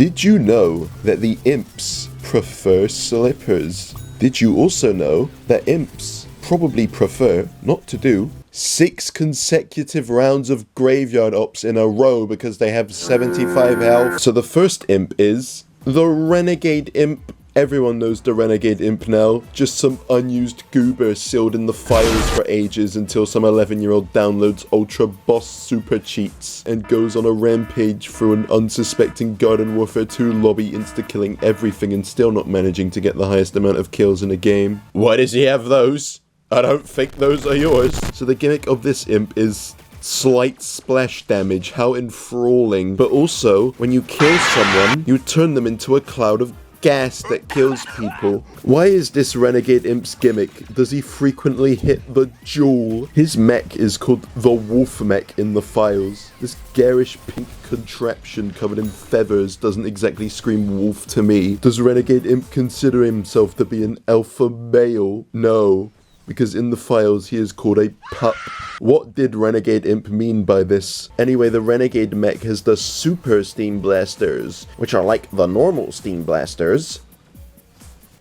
Did you know that the Imps prefer slippers? Did you also know that Imps probably prefer not to do 6 consecutive rounds of graveyard ops in a row because they have 75 health? So the first Imp is the Renegade Imp. Everyone knows the Renegade Imp now. Just some unused goober sealed in the files for ages until some 11-year-old downloads Ultra Boss Super Cheats and goes on a rampage through an unsuspecting Garden Warfare 2 lobby, insta-killing everything and still not managing to get the highest amount of kills in a game. Why does he have those? I don't think those are yours. So the gimmick of this Imp is slight splash damage. How enthralling. But also, when you kill someone, you turn them into a cloud of gas that kills people. Why is this Renegade Imp's gimmick? Does he frequently hit the jewel? His mech is called the Wolf Mech in the files. This garish pink contraption covered in feathers doesn't exactly scream wolf to me. Does Renegade Imp consider himself to be an alpha male? No, because in the files he is called a pup. What did Renegade Imp mean by this? Anyway, the Renegade mech has the Super Steam Blasters, which are like the normal Steam Blasters.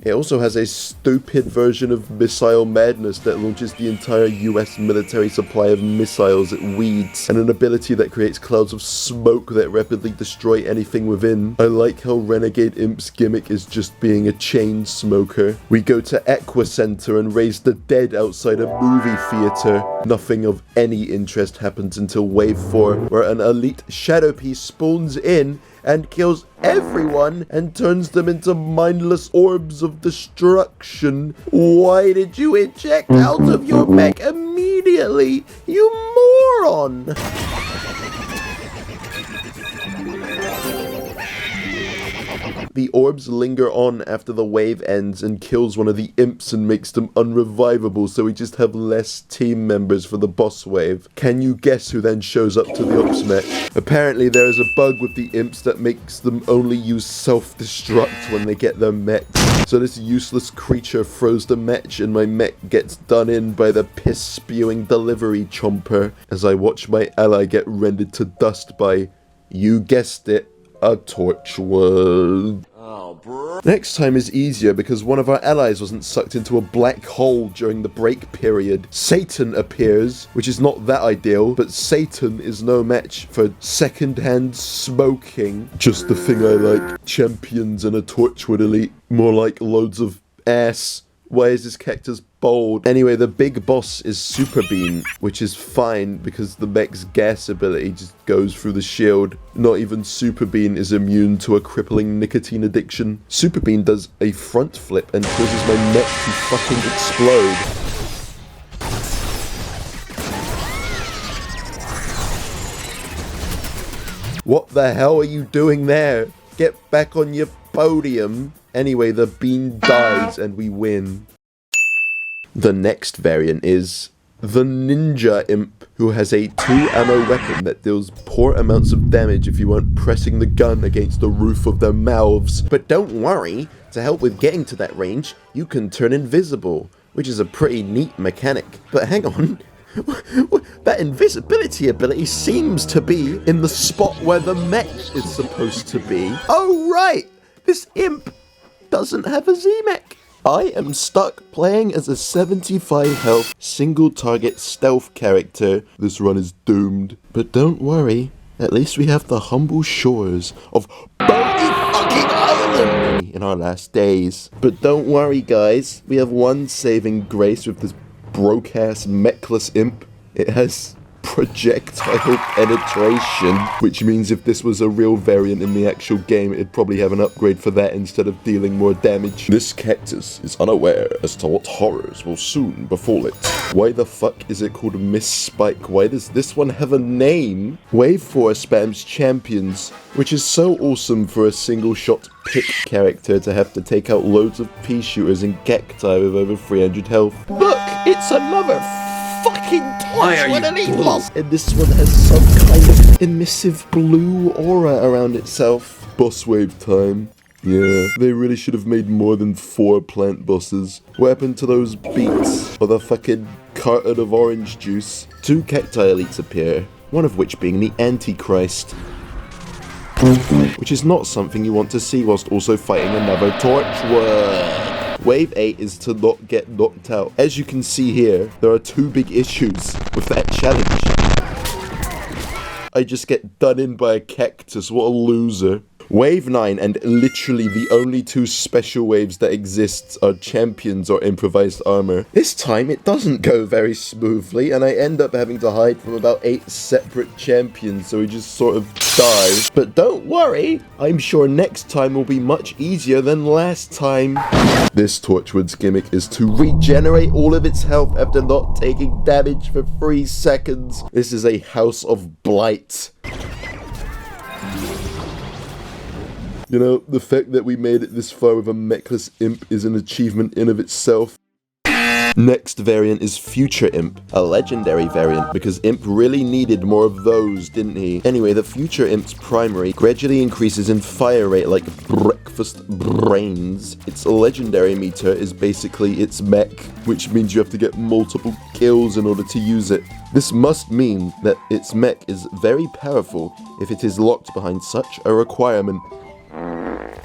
It also has a stupid version of Missile Madness that launches the entire US military supply of missiles at weeds, and an ability that creates clouds of smoke that rapidly destroy anything within. I like how Renegade Imp's gimmick is just being a chain smoker. We go to Aquacenter and raise the dead outside a movie theater. Nothing of any interest happens until Wave 4, where an elite shadow piece spawns in and kills everyone and turns them into mindless orbs of destruction. Why did you eject out of your mech immediately, you moron? The orbs linger on after the wave ends and kills one of the Imps and makes them unrevivable, so we just have less team members for the boss wave. Can you guess who then shows up to the Ops match? Apparently there is a bug with the Imps that makes them only use self-destruct when they get their mech. So this useless creature throws the match and my mech gets done in by the piss-spewing delivery chomper as I watch my ally get rendered to dust by, you guessed it, a Torchwood. Oh, bro. Next time is easier because one of our allies wasn't sucked into a black hole during the break period. Satan appears, which is not that ideal, but Satan is no match for second-hand smoking. Just the thing I like. Champions and a Torchwood elite. More like loads of ass. Why is this cactus bold? Anyway, the big boss is Super Beam, which is fine because the mech's gas ability just goes through the shield. Not even Super Beam is immune to a crippling nicotine addiction. Super Beam does a front flip and causes my mech to fucking explode. What the hell are you doing there? Get back on your podium. Anyway, the bean dies and we win. The next variant is the Ninja Imp, who has a 2-ammo weapon that deals poor amounts of damage if you aren't pressing the gun against the roof of their mouths. But don't worry, to help with getting to that range, you can turn invisible, which is a pretty neat mechanic. But hang on, that invisibility ability seems to be in the spot where the mech is supposed to be. Oh right, this Imp doesn't have a Z-mech. I am stuck playing as a 75 health single target stealth character. This run is doomed. But don't worry, at least we have the humble shores of Boney fucking Island in our last days. But don't worry guys, we have one saving grace with this broke ass mechless Imp. It has projectile penetration, which means if this was a real variant in the actual game, it'd probably have an upgrade for that instead of dealing more damage. This cactus is unaware as to what horrors will soon befall it. Why the fuck is it called Miss Spike? Why does this one have a name? Wave 4 spams champions, which is so awesome for a single shot pick character to have to take out loads of pea shooters and cacti with over 300 health. Look, it's another fucking Torchwood elite boss! And this one has some kind of emissive blue aura around itself. Boss wave time. Yeah, they really should have made more than 4 plant bosses. What happened to those beets? Or the fucking carton of orange juice? 2 cacti elites appear, one of which being the Antichrist. which is not something you want to see whilst also fighting another Torchwood. Wave 8 is to not get knocked out. As you can see here, there are two big issues with that challenge. I just get done in by a cactus, what a loser. Wave 9, and literally the only two special waves that exist are champions or improvised armor. This time it doesn't go very smoothly, and I end up having to hide from about 8 separate champions, so we just sort of die. But don't worry, I'm sure next time will be much easier than last time. This Torchwood's gimmick is to regenerate all of its health after not taking damage for 3 seconds. This is a House of Blight. You know, the fact that we made it this far with a mechless imp is an achievement in of itself. Next variant is Future Imp, a legendary variant because Imp really needed more of those, didn't he? Anyway, the Future Imp's primary gradually increases in fire rate like breakfast brains. Its legendary meter is basically its mech, which means you have to get multiple kills in order to use it. This must mean that its mech is very powerful if it is locked behind such a requirement.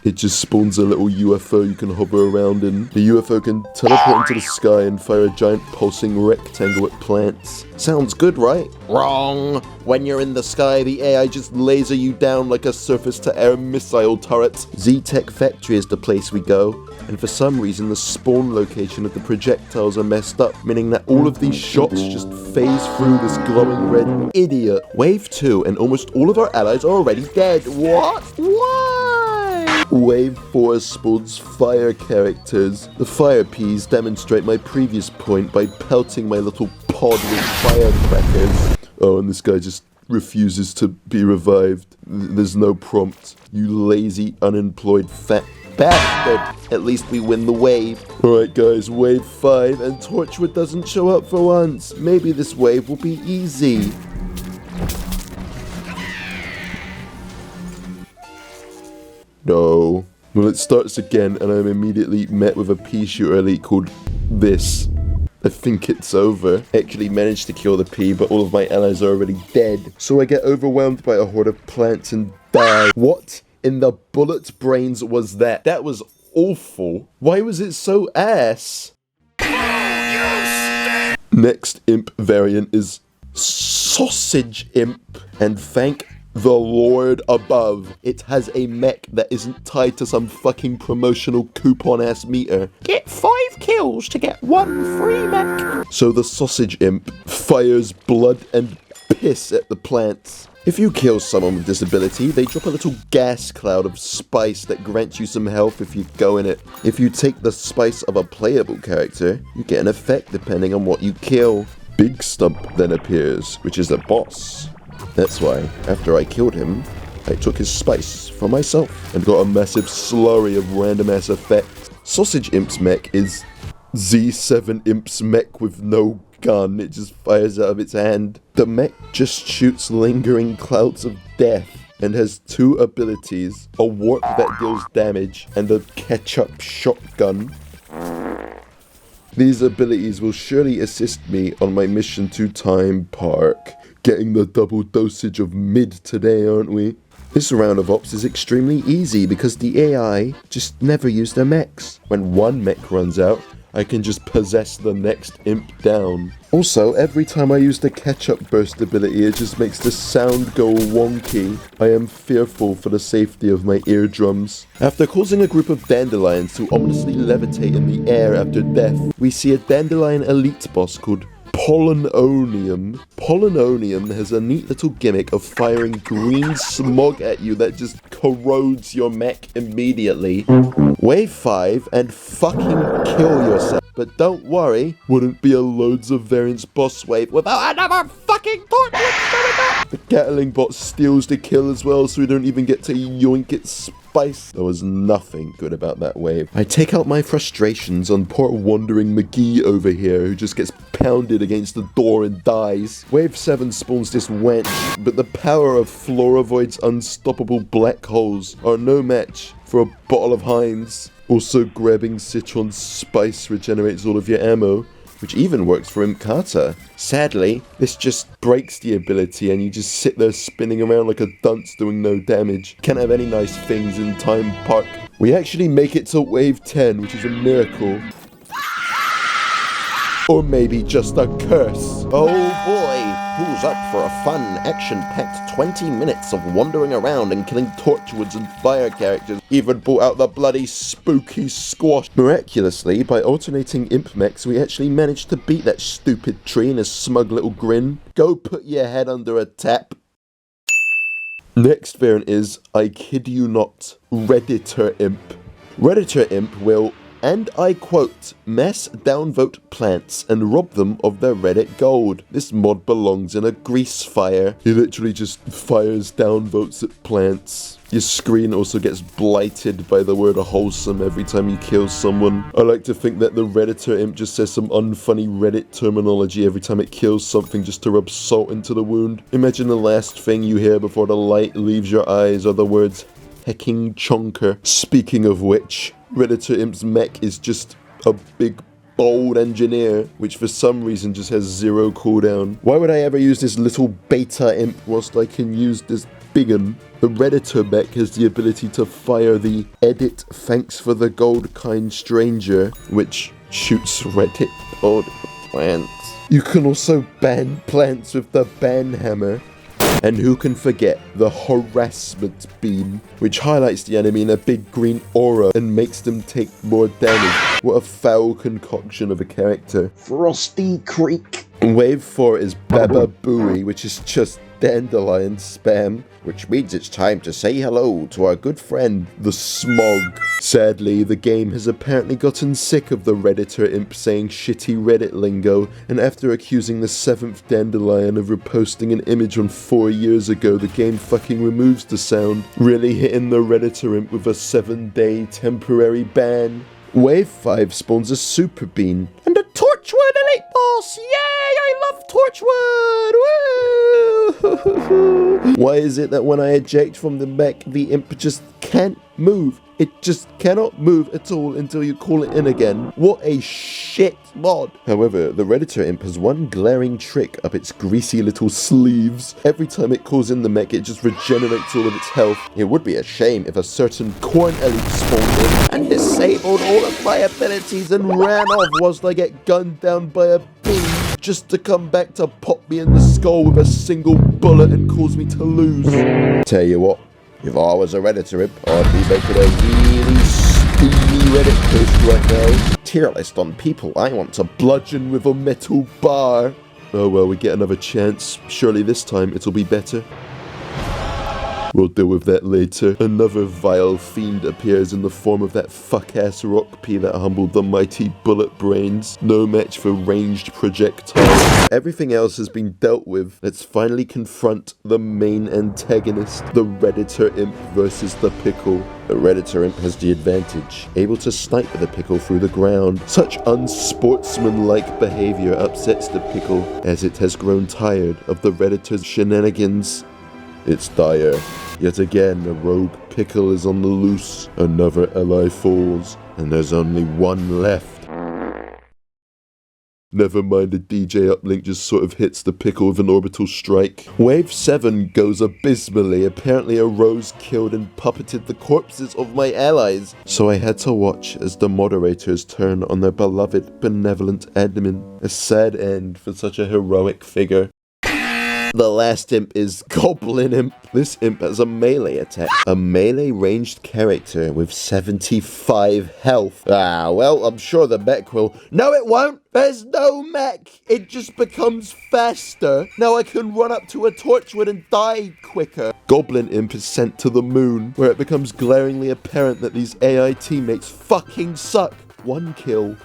It just spawns a little UFO you can hover around in. The UFO can teleport into the sky and fire a giant pulsing rectangle at plants. Sounds good, right? Wrong! When you're in the sky, the AI just laser you down like a surface-to-air missile turret. Z-Tech Factory is the place we go, and for some reason the spawn location of the projectiles are messed up, meaning that all of these shots just phase through this glowing red idiot. Wave 2, and almost all of our allies are already dead. What? Why? Wave 4 spawns fire characters. The fire peas demonstrate my previous point by pelting my little pod with firecrackers. Oh, and this guy just refuses to be revived. There's no prompt. You lazy, unemployed fat bastard. At least we win the wave. Alright guys, wave 5, and Torchwood doesn't show up for once. Maybe this wave will be easy. No. Well, it starts again, and I'm immediately met with a pea shooter elite called this. I think it's over. I actually managed to kill the pea, but all of my allies are already dead. So I get overwhelmed by a horde of plants and die. What in the bullet brains was that? That was awful. Why was it so ass? Next imp variant is Sausage Imp, and thank the Lord above, it has a mech that isn't tied to some fucking promotional coupon-ass meter. Get 5 kills to get 1 free mech. So the Sausage Imp fires blood and piss at the plants. If you kill someone with disability, they drop a little gas cloud of spice that grants you some health if you go in it. If you take the spice of a playable character, you get an effect depending on what you kill. Big Stump then appears, which is a boss. That's why, after I killed him, I took his spice for myself and got a massive slurry of random ass effects. Sausage Imp's mech is Z7 Imp's mech with no gun. It just fires out of its hand. The mech just shoots lingering clouds of death and has 2 abilities, a warp that deals damage and a ketchup shotgun. These abilities will surely assist me on my mission to Time Park. Getting the double dosage of mid today, aren't we? This round of ops is extremely easy because the AI just never use their mechs. When one mech runs out, I can just possess the next imp down. Also, every time I use the ketchup burst ability, it just makes the sound go wonky. I am fearful for the safety of my eardrums. After causing a group of dandelions to ominously levitate in the air after death, we see a dandelion elite boss called Pollinonium. Pollinonium has a neat little gimmick of firing green smog at you that just corrodes your mech immediately. Wave 5 and fucking kill yourself. But don't worry, wouldn't be a loads of variants boss wave without another fucking Torchwood. The Gatling bot steals the kill as well, so we don't even get to yoink its spice. There was nothing good about that wave. I take out my frustrations on poor wandering McGee over here, who just gets pounded against the door and dies. Wave 7 spawns this wench, but the power of Floravoid's unstoppable black holes are no match for a bottle of Heinz. Also, grabbing Citron's spice regenerates all of your ammo. which even works for Imp Kata. Sadly, this just breaks the ability and you just sit there spinning around like a dunce doing no damage. Can't have any nice things in Time Park. We actually make it to wave 10, which is a miracle. Or maybe just a curse. Oh boy, who's up for a fun, action-packed 20 minutes of wandering around and killing Torchwoods and fire characters? Even brought out the bloody spooky squash. Miraculously, by alternating imp mechs, we actually managed to beat that stupid tree in a smug little grin. Go put your head under a tap. Next variant is, I kid you not, Redditor Imp. Redditor Imp will, and I quote, mass downvote plants and rob them of their Reddit gold. This mod belongs in a grease fire. He literally just fires downvotes at plants. Your screen also gets blighted by the word wholesome every time you kill someone. I like to think that the Redditor Imp just says some unfunny Reddit terminology every time it kills something just to rub salt into the wound. Imagine the last thing you hear before the light leaves your eyes are the words, hecking chonker. Speaking of which, Redditor Imp's mech is just a big bold engineer, which for some reason just has 0 cooldown. Why would I ever use this little beta imp whilst I can use this big un? The Redditor mech has the ability to fire the edit thanks for the gold kind stranger, which shoots Reddit gold plants. You can also ban plants with the ban hammer. And who can forget the harassment beam, which highlights the enemy in a big green aura and makes them take more damage. What a foul concoction of a character. Frosty Creek. Wave 4 is Baba Booey, which is just dandelion spam, which means it's time to say hello to our good friend, the Smog. Sadly, the game has apparently gotten sick of the Redditor Imp saying shitty Reddit lingo, and after accusing the 7th dandelion of reposting an image on 4 years ago, the game fucking removes the sound, really hitting the Redditor Imp with a 7-day temporary ban. Wave 5 spawns a Super Bean and a Torchwood Elite Boss! Yay! I love Torchwood! Woo! Why is it that when I eject from the mech, the imp just can't move? It just cannot move at all until you call it in again. What a shit mod. However, the Redditor Imp has one glaring trick up its greasy little sleeves. Every time it calls in the mech, it just regenerates all of its health. It would be a shame if a certain corn elite spawned in and disabled all of my abilities and ran off whilst I get gunned down by a bee, just to come back to pop me in the skull with a single bullet and cause me to lose. Tell you what, if I was a Redditor Imp, I'd be making a really steamy Reddit post right now. Tier list on people I want to bludgeon with a metal bar. Oh well, we get another chance. Surely this time it'll be better. We'll deal with that later. Another vile fiend appears in the form of that fuck-ass rock pea that humbled the mighty bullet brains. No match for ranged projectiles. Everything else has been dealt with. Let's finally confront the main antagonist, the Redditor Imp versus the Pickle. The Redditor Imp has the advantage, able to snipe the Pickle through the ground. Such unsportsmanlike behavior upsets the Pickle, as it has grown tired of the Redditor's shenanigans. It's dire. Yet again, a rogue Pickle is on the loose. Another ally falls, and there's only one left. Never mind, the DJ uplink just sort of hits the Pickle with an orbital strike. Wave 7 goes abysmally. Apparently a Rose killed and puppeted the corpses of my allies. So I had to watch as the moderators turn on their beloved benevolent admin. A sad end for such a heroic figure. The last imp is Goblin Imp. This imp has a melee attack. A melee ranged character with 75 health. Ah, well, I'm sure the mech will. No, it won't. There's no mech. It just becomes faster. Now I can run up to a Torchwood and die quicker. Goblin Imp is sent to the moon, where it becomes glaringly apparent that these AI teammates fucking suck. 1 kill,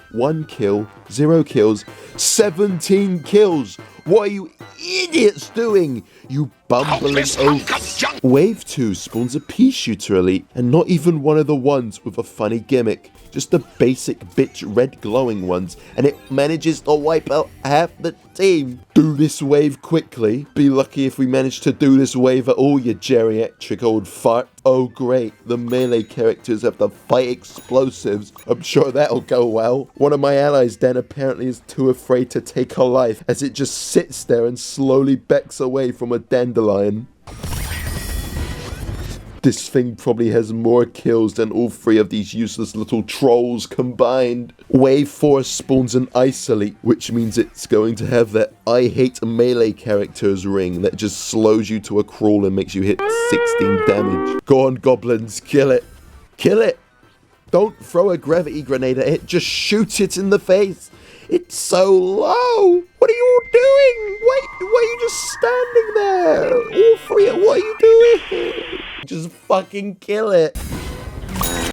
0 kills, 17 kills. What are you idiots doing? You bumbling oafs. Wave 2 spawns a pea shooter elite, and not even one of the ones with a funny gimmick. just the basic bitch red glowing ones, and it manages to wipe out half the team. Do this wave quickly. Be lucky if we manage to do this wave at all, you geriatric old fart. Oh great, the melee characters have to fight explosives. I'm sure that'll go well. One of my allies then apparently is too afraid to take her life, as it just sits there and slowly backs away from a dandelion. This thing probably has more kills than all three of these useless little trolls combined. Wave 4 spawns an Ice Elite, which means it's going to have that I hate melee characters ring that just slows you to a crawl and makes you hit 16 damage. Go on, goblins, kill it. Kill it. Don't throw a gravity grenade at it, just shoot it in the face. It's so low. What are you all doing? Why are you just standing there? All three, what are you doing? Just fucking kill it.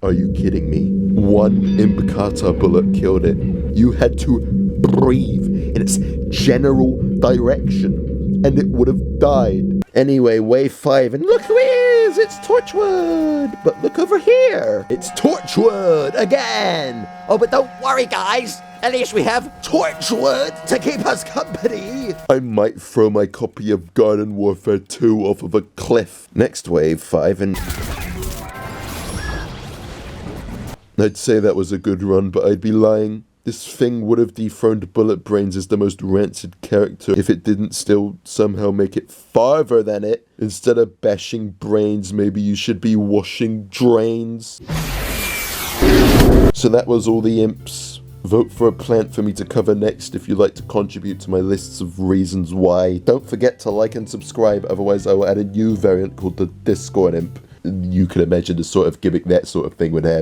Are you kidding me? One Imp Kata bullet killed it. You had to breathe in its general direction and it would have died. Anyway, wave 5, and look who it is! It's Torchwood! But look over here! It's Torchwood again! Oh, but don't worry, guys! At least we have Torchwood to keep us company! I might throw my copy of Garden Warfare 2 off of a cliff. Next wave 5, and I'd say that was a good run, but I'd be lying. This thing would have dethroned Bullet Brains as the most rancid character if it didn't still somehow make it farther than it. Instead of bashing brains, maybe you should be washing drains. So that was all the imps. Vote for a plant for me to cover next if you'd like to contribute to my lists of reasons why. Don't forget to like and subscribe, otherwise I will add a new variant called the Discord Imp. You can imagine the sort of gimmick that sort of thing would have.